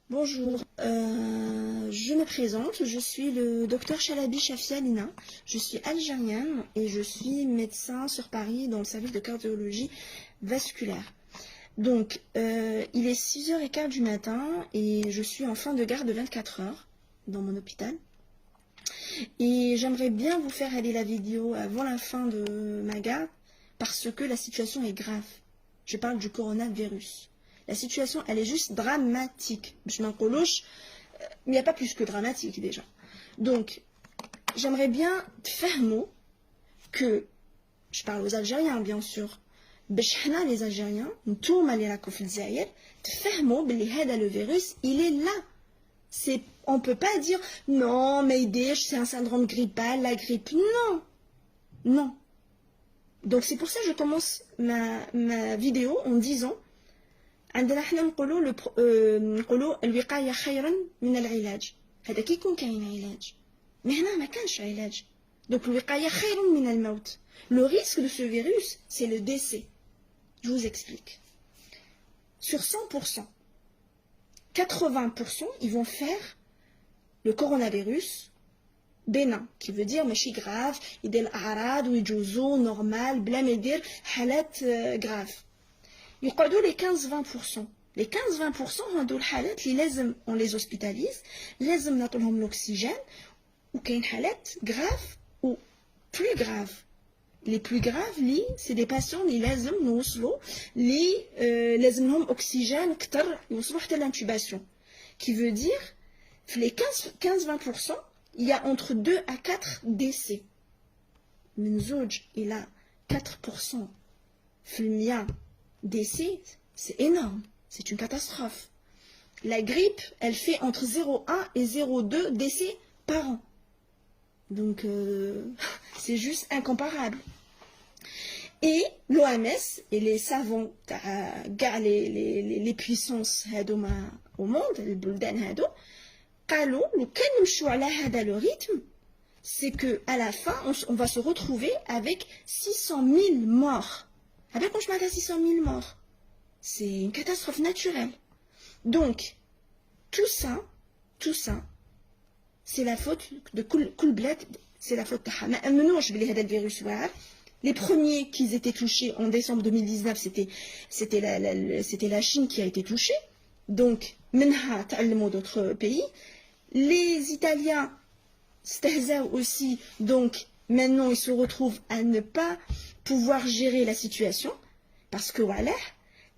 Bonjour, je me présente, je suis le docteur Chalabi Chafia Lina, je suis algérienne et je suis médecin sur Paris dans le service de cardiologie vasculaire. Donc, il est 6h15 du matin et je suis en fin de garde de 24 heures dans mon hôpital. Et j'aimerais bien vous faire aller la vidéo avant la fin de ma garde parce que la situation est grave. Je parle du coronavirus. La situation, elle est juste dramatique. Je m'en coloche, il n'y a pas plus que dramatique déjà. Donc, j'aimerais bien faire mot que, je parle aux Algériens bien sûr, les Algériens, nous le virus, il est là. On ne peut pas dire, non, mais c'est un syndrome grippal, la grippe. Non, non. Donc c'est pour ça que je commence ma vidéo en disant, عندنا حنا نقولوا الوقاية خير من العلاج. هذا كي يكون كاين علاج. Mais هنا ما كانش علاج. Donc الوقاية خير من الموت. Le risque de ce virus, c'est le décès. Je vous explique. Sur 100%, 80%, ils vont faire le coronavirus bénin, qui veut dire ماشي grave, يدير الأعراض ويجوزو normal, بلا ما يدير حالات grave. يقعدوا les 15-20%. Les 15-20% هادو الحالات اللي لازم on les hospitalise, لازم نعطولهم l'oxygène, وكاين حالات grave ou plus grave. Les plus graves, c'est des patients اللي لازم نوصلوا اللي لازم لهم oxygène كتر يوصلوا حتى l'intubation. Qui veut dire, les 15-20%, il y a entre 2 à 4 décès. من زوج إلى 4% في المية décès, c'est énorme, c'est une catastrophe. La grippe, elle fait entre 0,1 et 0,2 décès par an. Donc, c'est juste incomparable. Et l'OMS et les savants, les puissances au monde, les buldan hado, قالوا لو كان نمشوا على هذا le rythme, c'est que à la fin, on va se retrouver avec 600 000 morts. Avec on à 600 000 morts. C'est une catastrophe naturelle. Donc, tout ça, c'est la faute de كل بلاد, c'est la faute تاعها. ما امنوش بلي هذا الفيروس واعر. Les premiers qui étaient touchés en décembre 2019, c'était la Chine qui a été touchée. Donc, منها تعلموا d'autres pays. Les Italiens stahzaw aussi. Donc, maintenant, ils se retrouvent à ne pas pouvoir gérer la situation. Parce que, voilà,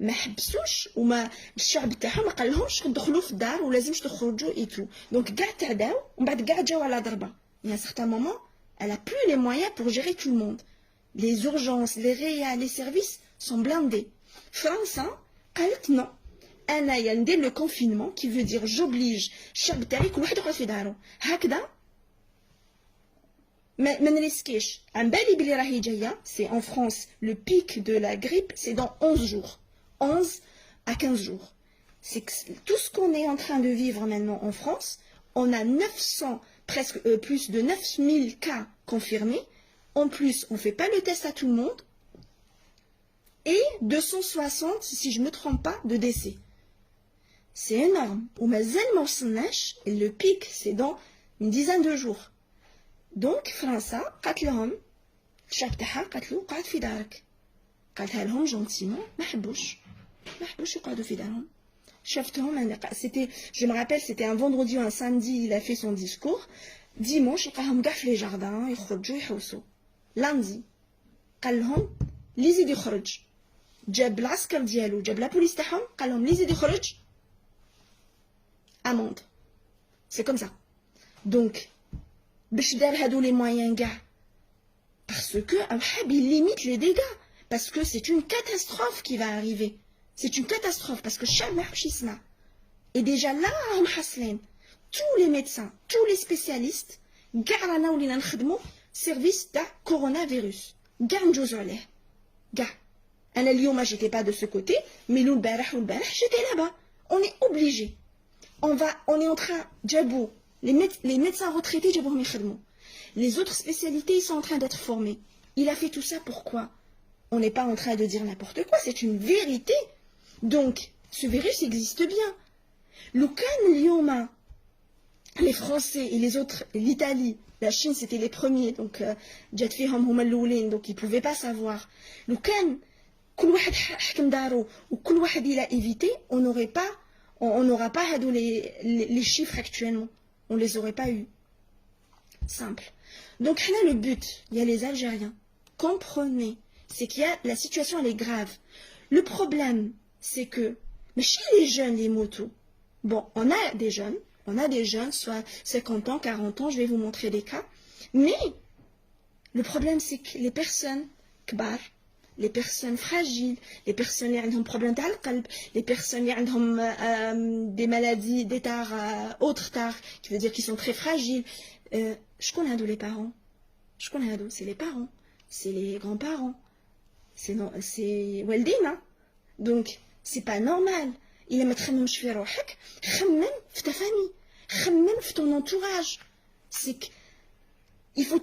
ما حبسوش وما الشعب تاعهم ما قالهمش تدخلوا في الدار ولازمش تخرجوا et tout. Donc, كاع تعداو ومن بعد كاع جاو على ضربة. Il y a un certain moment, elle a plus les moyens pour gérer tout le monde. Les urgences, les réa, les services sont blindés. France, قالت non. أنا يندير le confinement qui veut dire j'oblige الشعب تاعي كل واحد يقعد في دارو. هكذا ما نريسكيش. عن بالي بلي راهي جاية. C'est en France, le pic de la grippe, c'est dans 11 jours. 11 à 15 jours. C'est tout ce qu'on est en train de vivre maintenant en France. On a 900, presque plus de 9000 cas confirmés. En plus, on ne fait pas le test à tout le monde. Et 260, si je ne me trompe pas, de décès. C'est énorme. Et le pic, c'est dans une dizaine de jours. Donc, France, قالت لهم الشعب تاعها قالت له قعد في دارك. قالتها لهم جونتيمون ما حبوش يقعدوا في دارهم. شفتهم c'était, je me rappelle, c'était un vendredi ou un samedi, il a fait son discours. Dimanche, لقاهم كاع في les jardins يخرجوا يحوسوا. Lundi, قال لهم اللي يزيد يخرج. جاب العسكر ديالو, جاب لا بوليس تاعهم, قال لهم اللي يزيد يخرج amende. C'est comme ça. Donc, باش دار هادو les moyens كاع. Parce que il limite les dégâts. Parce que c'est une catastrophe qui va arriver. C'est une catastrophe parce que الشعب ما يحبش يسمع. Et déjà là, راهم حاصلين. Tous les médecins, tous les spécialistes, كاع رانا ولينا نخدموا service تاع coronavirus. كاع نجوزوا عليه. كاع. أنا اليوم j'étais pas de ce côté, mais البارح والبارح j'étais là-bas. On est obligé. On est en train, Djabou, les médecins retraités, Djabou Mikhadmou. Les autres spécialités, ils sont en train d'être formés. Il a fait tout ça pourquoi? On n'est pas en train de dire n'importe quoi, c'est une vérité. Donc, ce virus existe bien. لو كان اليوم les Français et les autres, l'Italie, la Chine, c'était les premiers, donc جات فيهم هما الأولين, donc ils pouvaient pas savoir. لو كان كل واحد حكم دارو وكل واحد il a évité, on n'aura pas هادو les chiffres actuellement, on les aurait pas eu. Simple. Donc le but, il y a les Algériens. Comprenez, c'est qu'il y a la situation, elle est grave. Le problème, c'est que mais chez les jeunes, les motos, bon, on a des jeunes, soit 50 ans, 40 ans, je vais vous montrer des cas. Mais le problème, c'est que les personnes kbar, les personnes fragiles, les personnes qui ont des problèmes de qalb, les personnes qui ont des maladies d'état autres tard, qui veut dire qu'ils sont très fragiles. Je connais les parents. Je connais c'est les parents, c'est les grands-parents, c'est Waldina. Donc, c'est pas normal. Il aime très même في روحك, خمم في ta famille, خمم في ton entourage. C'est que il faut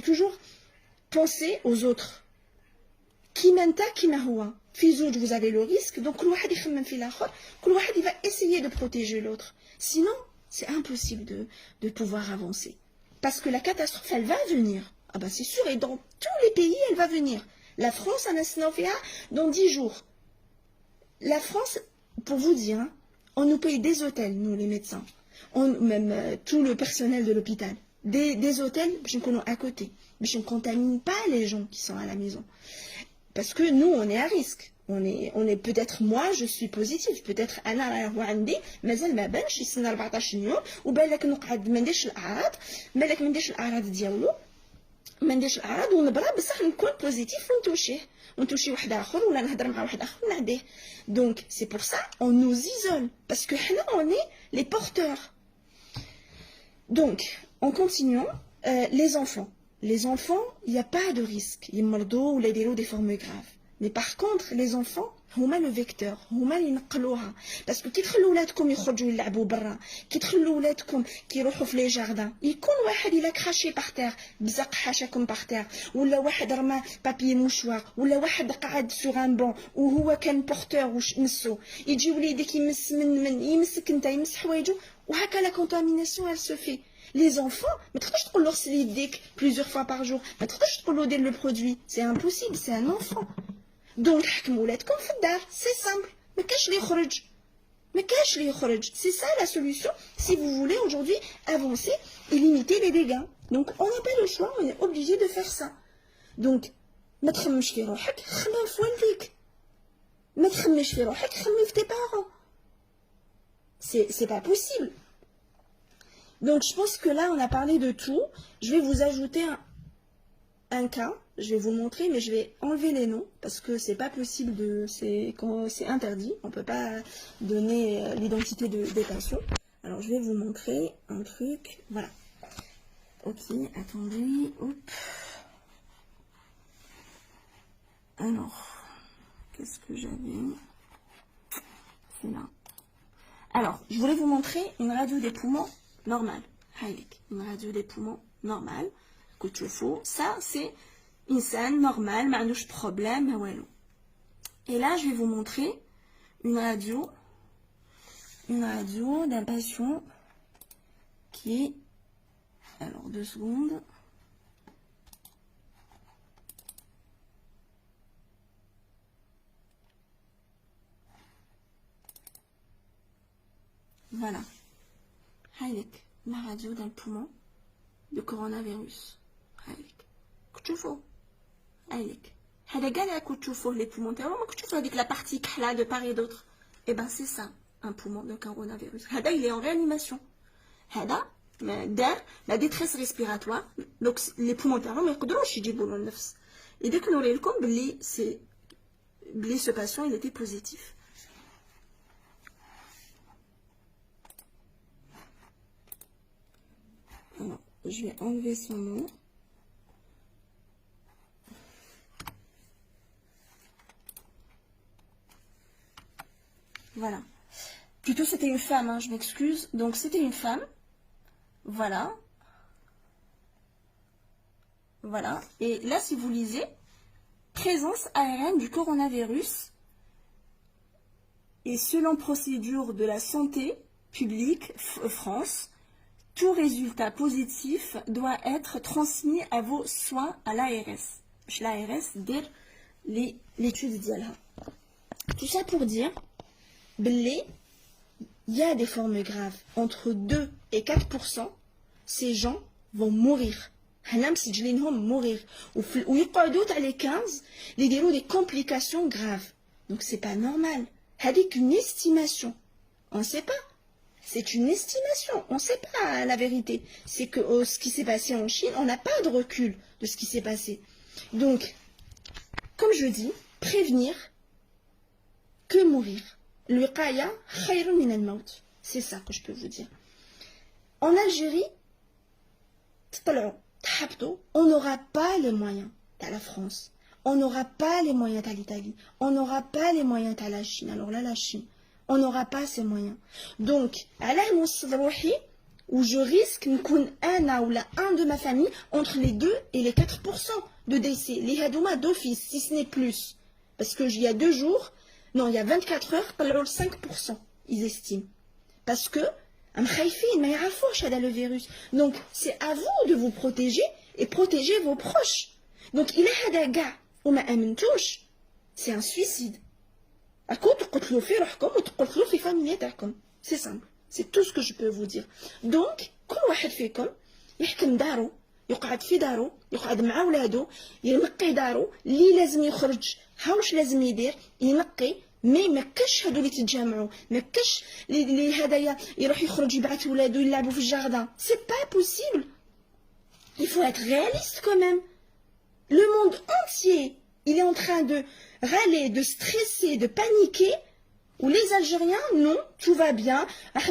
toujours penser aux autres. Qui menta, qui n'a rien. Fizouj, vous avez le risque, donc كل واحد يخمم في الآخر, كل واحد il va essayer de protéger l'autre. Sinon, c'est impossible de pouvoir avancer. Parce que la catastrophe, elle va venir. Ah ben c'est sûr, et dans tous les pays, elle va venir. La France, dans 10 jours. La France, pour vous dire, hein, on nous paye des hôtels, nous les médecins, même tout le personnel de l'hôpital, des hôtels à côté, mais je ne contamine pas les gens qui sont à la maison. Parce que nous, on est à risque. On est peut-être, moi, je suis positive. Peut-être, أنا راهو عندي مازال ما بانش يسنى 14 يوم وبالك نقعد ما نديرش الأعراض، بالك ما نديرش الأعراض ديالو، ما نديرش الأعراض ونبرا بصح نكون بوزيتيف ونتوشي واحد آخر ولا نهضر مع واحد آخر ونعديه. Donc, c'est pour ça, on nous isole. Parce que حنا, on est les porteurs. Donc, en continuant, les enfants. Les enfants, il n'y a pas de risque. Ils mordent ou les des formes graves. Mais par contre, les enfants, هما le vecteur, هما اللي ينقلوها. Parce que كي تخلوا ولادكم يخرجوا يلعبوا برا، كي تخلوا ولادكم كيروحوا في لي جاردان، يكون واحد إلا كراشي باغ تير، بزق حاشاكم باغ تير، ولا واحد رمى بابي موشوار، ولا واحد قعد سوغ ان بون وهو كان بورتور واش مسو، يجي وليدك يمس من يمسك انت يمس حوايجو، وهكا لا كونتاميناسيون elle se fait. Les enfants, ما تقدرش تقول له غسل يديك plusieurs fois par jour، ما تقدرش تقول له دير le produit, c'est impossible, c'est un enfant. Donc, حكموا ولادكم في الدار, c'est simple. ما كاش اللي يخرج. C'est ça la solution si vous voulez aujourd'hui avancer et limiter les dégâts. Donc, on n'a pas le choix, on est obligé de faire ça. Donc, ما تخممش في روحك, خمم في والديك. ما تخممش في روحك, خمم في tes parents. C'est pas possible. Donc, je pense que là, on a parlé de tout. Je vais vous ajouter un cas. Je vais vous montrer, mais je vais enlever les noms parce que c'est pas possible c'est interdit. On peut pas donner l'identité des patients. Alors, je vais vous montrer un truc. Voilà. Ok, attendez. Hop. Alors, qu'est-ce que j'avais? C'est là. Alors, je voulais vous montrer une radio des poumons normale. Une radio des poumons normale. Que ça, c'est insan normal, ما عندوش problème, والو. Et là, je vais vous montrer une radio d'un patient qui est, alors 2 secondes. Voilà. La radio d'un poumon de coronavirus. كتشوفوا هايلك هذا كاع اللي كتشوفوه les poumons تاعو ما كتشوفوا هذيك la partie كحله de part et d'autre. Et ben c'est ça un poumon de coronavirus. هذا il est en réanimation. هذا دار la détresse respiratoire. Donc les poumons تاعو ما يقدروش يجيبوا له النفس. Et dès que نوري لكم بلي ce patient il était positif. Alors, je vais enlever son nom. Voilà. Plutôt c'était une femme, hein, je m'excuse. Donc c'était une femme. Voilà. Voilà. Et là, si vous lisez, présence aérienne du coronavirus Et selon procédure de la santé publique France, tout résultat positif doit être transmis à vos soins à l'ARS. L'ARS dire l'étude d'Yalha. Tout ça pour dire, il y a des formes graves. Entre 2 et 4%, ces gens vont mourir. Mourir. Ou ils les 15, ils ont des complications graves. Donc c'est pas normal. C'est une estimation. On ne sait pas. C'est une estimation. On ne sait pas la vérité. C'est que ce qui s'est passé en Chine, on n'a pas de recul de ce qui s'est passé. Donc, comme je dis, prévenir que mourir. Le qaya khayrun min al-maut. C'est ça que je peux vous dire. En Algérie, on n'aura pas les moyens à la France. On n'aura pas les moyens à l'Italie. On n'aura pas les moyens à la Chine. Alors là, la Chine, on n'aura pas ces moyens. Donc, à la où je risque un de ma famille entre les 2 et les 4% de décès. Les hadouma d'office, si ce n'est plus. Parce que il y a 2 jours, non, il y a 24 heures, 5%, ils estiment. Parce que, le virus. Donc, c'est à vous de vous protéger et protéger vos proches. Donc, il est hadaga ou ma touche, c'est un suicide. C'est simple. C'est tout ce que je peux vous dire. Donc, كل واحد فيكم يحكم دارو، يقعد في دارو، يقعد مع ولادو، ينقي دارو، اللي لازم يخرج ها واش لازم يدير، ينقي. ما كاش هادو اللي تتجمعوا، ما كاش اللي هدايا يروح يخرج يبعث ولادو يلعبوا في الجاردان. C'est pas possible. Il faut être réaliste quand même. Le monde entier, il est en train de râler, de stresser, de paniquer. Ou les Algériens, non, tout va bien. Mais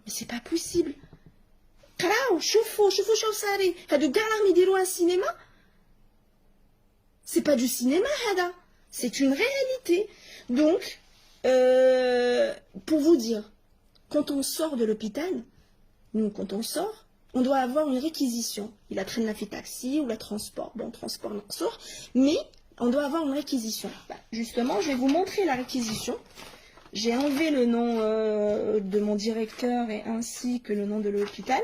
c'est pas possible. Un cinéma. C'est pas du cinéma, Hada. C'est une réalité. Donc, pour vous dire, quand on sort de l'hôpital, nous, quand on sort, on doit avoir une réquisition. Il a traîné la fait taxi ou la transport. Bon, transport, non, sort. Mais on doit avoir une réquisition. Justement, je vais vous montrer la réquisition. J'ai enlevé le nom de mon directeur et ainsi que le nom de l'hôpital.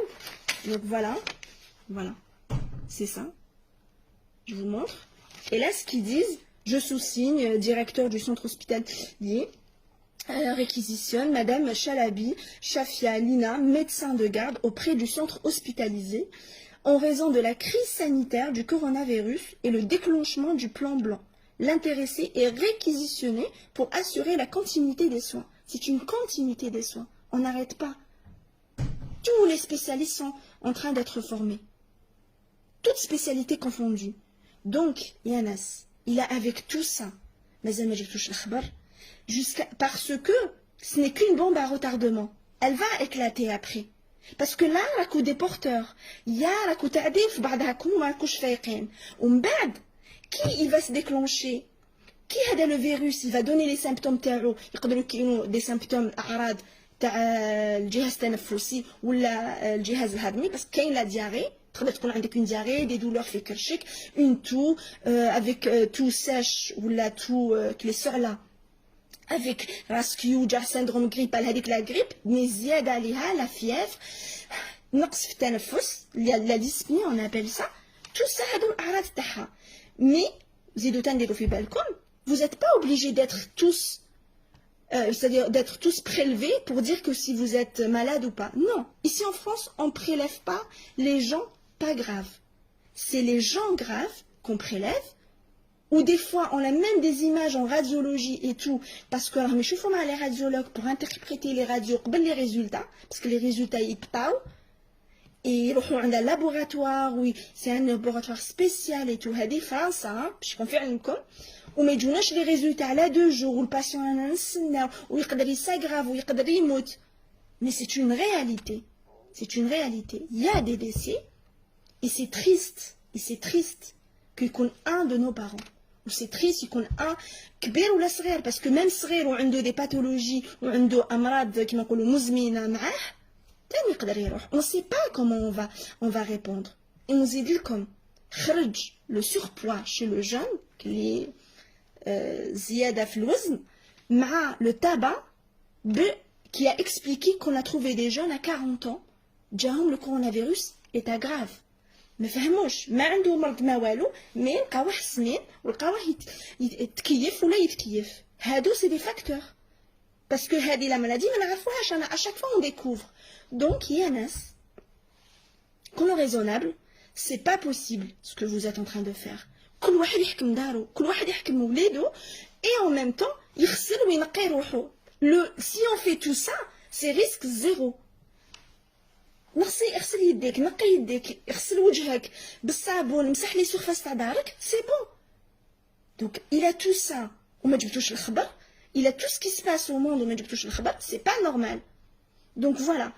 Donc voilà. Voilà. C'est ça. Je vous montre. Et là, ce qu'ils disent, je sous-signe, directeur du centre hospitalier, réquisitionne Madame Chalabi Chafia Lina, médecin de garde auprès du centre hospitalisé, en raison de la crise sanitaire du coronavirus et le déclenchement du plan blanc. L'intéressé est réquisitionné pour assurer la continuité des soins. C'est une continuité des soins. On n'arrête pas. Tous les spécialistes sont en train d'être formés. Toutes spécialités confondues. Donc, Yanas, il a avec tout ça, parce que ce n'est qu'une bombe à retardement. Elle va éclater après. Parce que là, la coup des porteurs, il y a la coup ta'dif, qui il va se déclencher? Qui a le virus? Il va donner les symptômes des symptômes arad le jihaz tanaffusi ou le jihaz hadmi, parce qu'il y a la diarrhée. تقدر تكون عندك une diarrhée, des douleurs في كرشك, une toux avec toux sèche ou la toux qui les sort là, avec rasquiou, syndrome grippal, هذيك la grippe, mais زيادة عليها la fièvre, نقص في التنفس, la dyspnée on appelle ça. Tout ça هادو الأعراض تاعها. Mais زيدو تنديرو في بالكم, vous n'êtes pas obligés d'être tous c'est-à-dire d'être tous prélevés pour dire que si vous êtes malade ou pas. Non, ici en France, on ne prélève pas les gens pas graves. C'est les gens graves qu'on prélève, ou des fois on a même des images en radiologie et tout, parce que alors, mais je fais les radiologues pour interpréter les radios, les résultats, parce que les résultats ils partent, et ils ont un laboratoire, oui, c'est un laboratoire spécial et tout, هذه فرنسا, je confirme comme. وما يجوناش لي ريزولتا على 2 jours والباسيون انا نستناو ويقدر يساغراف ويقدر يموت. Mais c'est une réalité. C'est une réalité. Il y a des décès et c'est triste. Et c'est triste qu'il y ait un de nos parents. Ou c'est triste qu'il y ait un كبير ولا صغير, parce que même صغير وعنده des pathologies وعنده أمراض كما نقولوا مزمنة معاه تاني يقدر يروح. On ne sait pas comment on va répondre. Et on dit comme خرج le surpoids chez le jeune qui est زيادة في الوزن, le tabac qui a expliqué qu'on a trouvé des jeunes à 40 ans, le coronavirus est grave. ما فهموش ما عنده مرض ما والو مي لقاوه حسنين ولقاوه يتكيف ولا يتكيف هادو سي دي فاكتور باسكو هذه لا مالادي ما نعرفوهاش انا اشاك فوا اون ديكوفر دونك يا ناس كونوا ريزونابل سي با بوسيبل سكو vous êtes en train de faire كل واحد يحكم دارو كل واحد يحكم ولادو اي en même temps يغسل وينقي روحو si on fait tout ça c'est risque zéro اغسل يديك نقي يديك اغسل وجهك بالصابون مسح لي سورفاس تاع دارك سي بون دونك الى تو سا وما جبتوش الخبر الى تو سكي se passe au monde وما جبتوش الخبر سي با نورمال دونك فوالا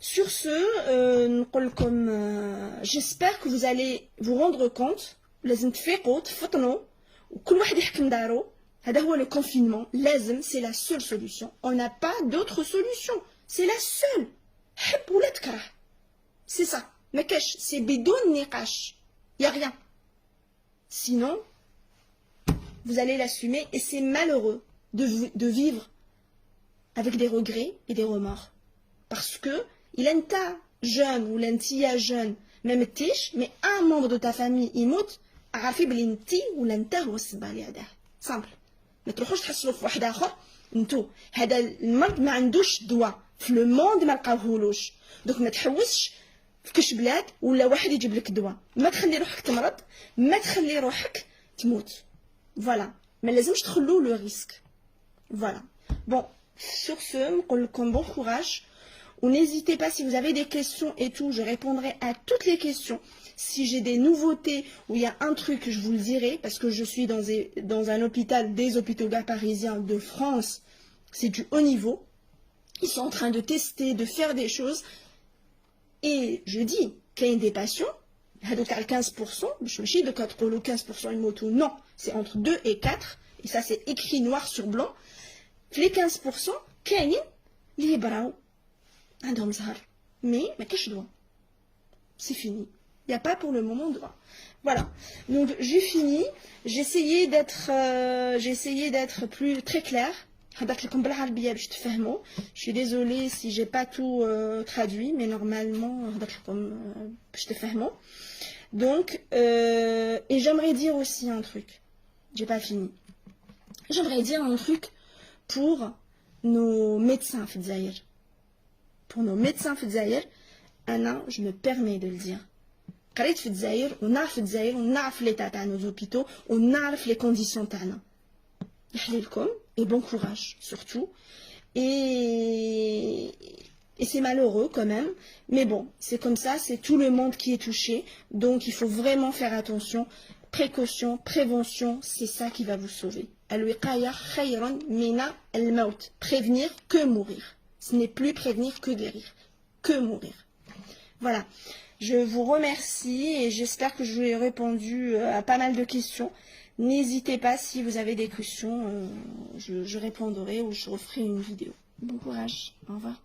sur ce نقول لكم j'espère que vous allez vous rendre compte لازم تفيقوا تفطنوا وكل واحد يحكم دارو هذا هو le confinement لازم c'est la seule solution on n'a pas d'autre solution c'est la seule حب ولا تكره c'est ça ما كاش c'est بدون نقاش y a rien sinon vous allez l'assumer et c'est malheureux de vivre avec des regrets et des remords parce que il انت jeune ou l'antia jeune ما متيش mais un membre de ta famille يموت عارفين بلي انتي ولا انت هو السبب اللي هذا سامبل ما تروحوش تحصلوا في واحد اخر انتو هذا المرض ما عندوش دواء في لو موند ما لقاوهولوش دوك ما تحوسش في كش بلاد ولا واحد يجيب لك دواء ما تخلي روحك تمرض ما تخلي روحك تموت فوالا ما لازمش تخلو لو ريسك فوالا بون sur ce نقول لكم bon courage ou n'hésitez pas si vous avez des questions et tout je répondrai à toutes les questions si j'ai des nouveautés ou il y a un truc je vous le dirai parce que je suis dans un hôpital des hôpitaux parisiens de France c'est du haut niveau. Ils sont en train de tester, de faire des choses. Et je dis qu'il y a des patients, il y a 15%, je me chie de 4 ou 15% une moto. Non, c'est entre 2 et 4. Et ça, c'est écrit noir sur blanc. Les 15%, كاين اللي يبراو عندهم زهر. Mais, ما كاش droit. C'est fini. Il n'y a pas pour le moment droit. Voilà. Donc, j'ai fini. J'ai essayé d'être plus très claire. Je suis désolée si j'ai pas tout traduit, mais normalement, donc, et j'aimerais dire aussi un truc. J'ai pas fini. J'aimerais dire un truc pour nos médecins Fidzaïr. Pour nos médecins Fidzaïr, Anna, je me permets de le dire. قريت في الجزائر ونعرف الجزائر ونعرف l'état تاع nos hôpitaux ونعرف les conditions تاعنا. يحليلكم et bon courage surtout et c'est malheureux quand même mais bon c'est comme ça c'est tout le monde qui est touché donc il faut vraiment faire attention précaution prévention c'est ça qui va vous sauver الوقاية خير من الموت prévenir que mourir ce n'est plus prévenir que guérir que mourir voilà je vous remercie et j'espère que je vous ai répondu à pas mal de questions. N'hésitez pas si vous avez des questions, je répondrai ou je referai une vidéo. Bon courage, au revoir.